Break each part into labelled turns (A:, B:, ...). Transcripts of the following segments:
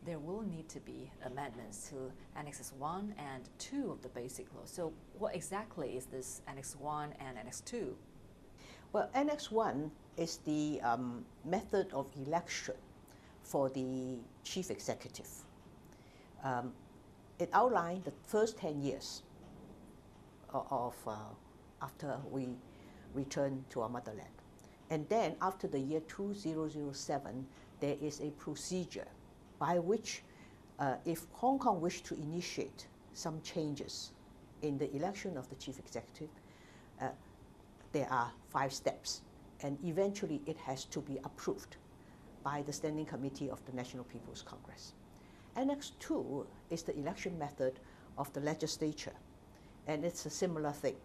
A: there will need to be amendments to Annexes 1 and 2 of the Basic Law. So what exactly is this Annex 1 and Annex 2?
B: Well, Annex 1 is the method of election for the chief executive. It outlined the first 10 years of after we return to our motherland. And then after the year 2007, there is a procedure by which if Hong Kong wished to initiate some changes in the election of the chief executive, there are 5 steps, and eventually it has to be approved by the Standing Committee of the National People's Congress. Annex 2 is the election method of the legislature, and it's a similar thing.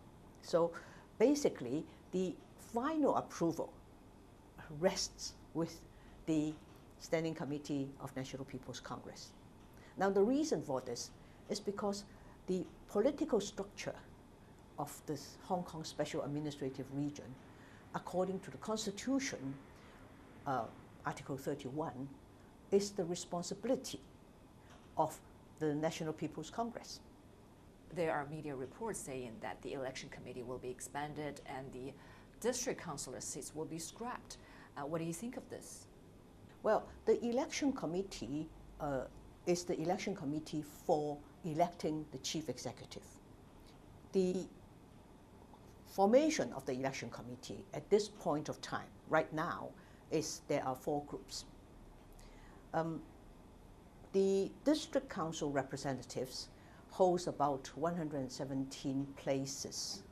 B: So basically, the final approval rests with the Standing Committee of National People's Congress. Now, the reason for this is because the political structure of this Hong Kong Special Administrative Region, according to the Constitution, Article 31, is the responsibility of the National People's Congress.
A: There are media reports saying that the election committee will be expanded and the district councillor seats will be scrapped. What do you think of this?
B: Well, the election committee is the election committee for electing the chief executive. The formation of the election committee at this point of time, right now, is there are 4 groups. The district council representatives holds about 117 places,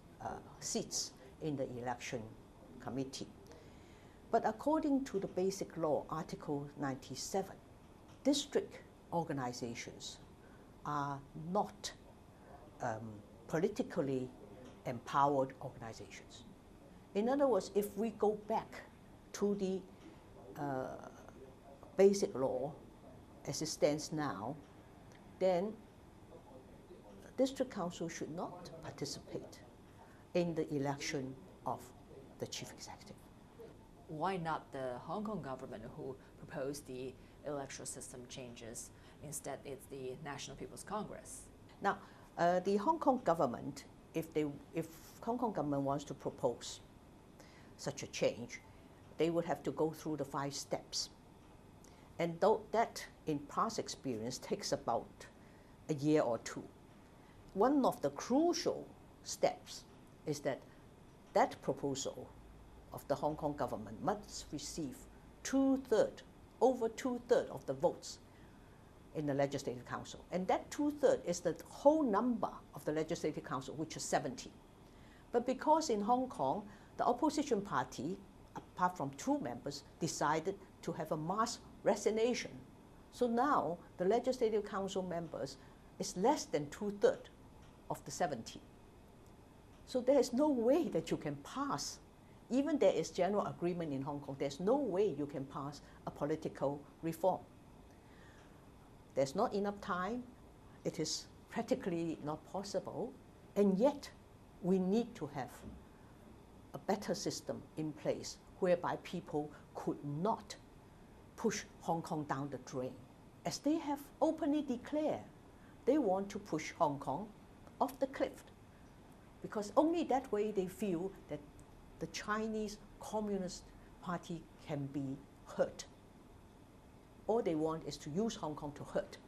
B: seats in the election committee. But according to the Basic Law, Article 97, district organizations are not politically empowered organizations. In other words, if we go back to the Basic Law as it stands now, then district council should not participate in the election of the chief executive.
A: Why not the Hong Kong government who proposed the electoral system changes? Instead, it's the National People's Congress.
B: Now, the Hong Kong government, if Hong Kong government wants to propose such a change, they would have to go through the 5 steps. And though that, in past experience, takes about a year or 2. One of the crucial steps is that that proposal of the Hong Kong government must receive over two-thirds of the votes in the Legislative Council. And that 2/3 is the whole number of the Legislative Council, which is 70. But because in Hong Kong, the opposition party, apart from 2 members, decided to have a mass resignation. So now the Legislative Council members is less than 2/3 of the 70. So there is no way that you can pass, even there is general agreement in Hong Kong, there's no way you can pass a political reform. There's not enough time, it is practically not possible, and yet we need to have a better system in place whereby people could not push Hong Kong down the drain. As they have openly declared, they want to push Hong Kong off the cliff, because only that way they feel that the Chinese Communist Party can be hurt. All they want is to use Hong Kong to hurt